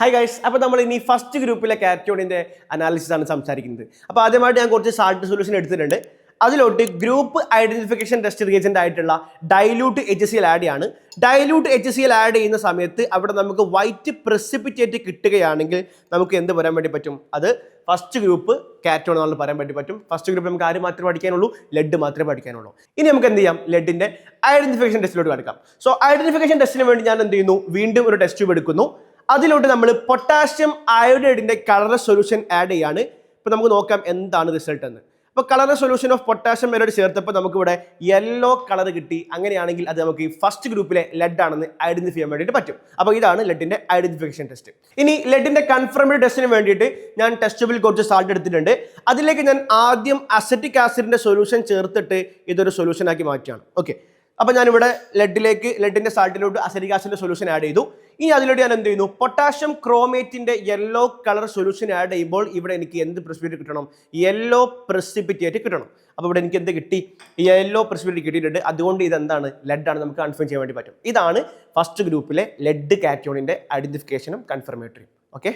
Hi guys, അപ്പോൾ നമ്മൾ ഇനി ഫസ്റ്റ് ഗ്രൂപ്പിലെ കാറ്റോണിൻ്റെ അനാലിസിസ് ആണ് സംസാരിക്കുന്നത്. അപ്പോൾ ആദ്യമായിട്ട് ഞാൻ കുറച്ച് സാൾട്ട് സൊല്യൂഷൻ എടുത്തിട്ടുണ്ട്. അതിലോട്ട് ഗ്രൂപ്പ് ഐഡന്റിഫിക്കേഷൻ ടെസ്റ്റ് റിയേജന്റ് ആയിട്ടുള്ള ഡൈല്യൂട്ട് HCl ആഡ് ചെയ്യാണ്. ഡൈല്യൂട്ട് HCl ആഡ് ചെയ്യുന്ന സമയത്ത് അവിടെ നമുക്ക് വൈറ്റ് പ്രസിപ്പിറ്റേറ്റ് കിട്ടുകയാണെങ്കിൽ നമുക്ക് എന്ത് പറയാൻ വേണ്ടി പറ്റും? അത് ഫസ്റ്റ് ഗ്രൂപ്പ് കാറ്റോൺ ആണെന്ന് പറയാൻ വേണ്ടി പറ്റും. ഫസ്റ്റ് ഗ്രൂപ്പ് നമുക്ക് ആര് മാത്രമേ പഠിക്കാനുള്ളൂ? ലെഡ് മാത്രമേ പഠിക്കാനുള്ളൂ. ഇനി നമുക്ക് എന്ത് ചെയ്യാം? ലെഡിന്റെ ഐഡന്റിഫിക്കേഷൻ ടെസ്റ്റിലോട്ട് കിടക്കാം. സോ ഐഡന്റിഫിക്കേഷൻ ടെസ്റ്റിന് വേണ്ടി ഞാൻ എന്ത് ചെയ്യുന്നു? വീണ്ടും ഒരു ടെസ്റ്റ് ട്യൂബ് എടുക്കുന്നു. അതിലോട്ട് നമ്മൾ പൊട്ടാഷ്യം അയോഡൈഡിന്റെ കളർ സൊല്യൂഷൻ ആഡ് ചെയ്യാണ്. ഇപ്പൊ നമുക്ക് നോക്കാം എന്താണ് റിസൾട്ട് എന്ന്. അപ്പോൾ colour solution of potassium iodide ചേർത്തപ്പോൾ നമുക്ക് ഇവിടെ യെല്ലോ കളർ കിട്ടി. അങ്ങനെയാണെങ്കിൽ അത് നമുക്ക് ഈ ഫസ്റ്റ് ഗ്രൂപ്പിലെ ലെഡ് ആണെന്ന് ഐഡന്റിഫൈ ചെയ്യാൻ വേണ്ടിയിട്ട് പറ്റും. അപ്പോൾ ഇതാണ് ലെഡിന്റെ ഐഡന്റിഫിക്കേഷൻ ടെസ്റ്റ്. ഇനി ലെഡിന്റെ കൺഫർമഡ് ടെസ്റ്റിന് വേണ്ടിയിട്ട് ഞാൻ ടെസ്റ്റ് ട്യൂബിൽ കുറച്ച് സാൾട്ട് എടുത്തിട്ടുണ്ട്. അതിലേക്ക് ഞാൻ ആദ്യം അസറ്റിക് ആസിഡിന്റെ സൊല്യൂഷൻ ചേർത്തിട്ട് ഇതൊരു സൊല്യൂഷൻ ആക്കി മാറ്റുകയാണ്. ഓക്കെ, അപ്പോൾ ഞാനിവിടെ ലെഡിന്റെ സാൾട്ടിലോട്ട് അസറ്റിക് ആസിഡിന്റെ സൊല്യൂഷൻ ആഡ് ചെയ്തു. ഇനി അതിലോട്ട് ഞാൻ എന്ത് ചെയ്യുന്നു? പൊട്ടാഷ്യം ക്രോമേറ്റിന്റെ യെല്ലോ കളർ സൊല്യൂഷൻ ആഡ് ചെയ്യുമ്പോൾ ഇവിടെ എനിക്ക് എന്ത് പ്രസിപ്പിറ്റേറ്റ് കിട്ടണം? യെല്ലോ പ്രസിപ്പിറ്റേറ്റ് കിട്ടണം. അപ്പോൾ ഇവിടെ എനിക്ക് എന്ത് കിട്ടി? യെല്ലോ പ്രസിപ്പിറ്റേറ്റ് കിട്ടിയിട്ടുണ്ട്. അതുകൊണ്ട് ഇതെന്താണ്? ലെഡ് ആണ്. നമുക്ക് കൺഫേം ചെയ്യാൻ വേണ്ടി പറ്റും. ഇതാണ് ഫസ്റ്റ് ഗ്രൂപ്പിലെ ലെഡ് കാറ്റോണിന്റെ ഐഡന്റിഫിക്കേഷനും കൺഫർമേറ്ററിയും. ഓക്കെ.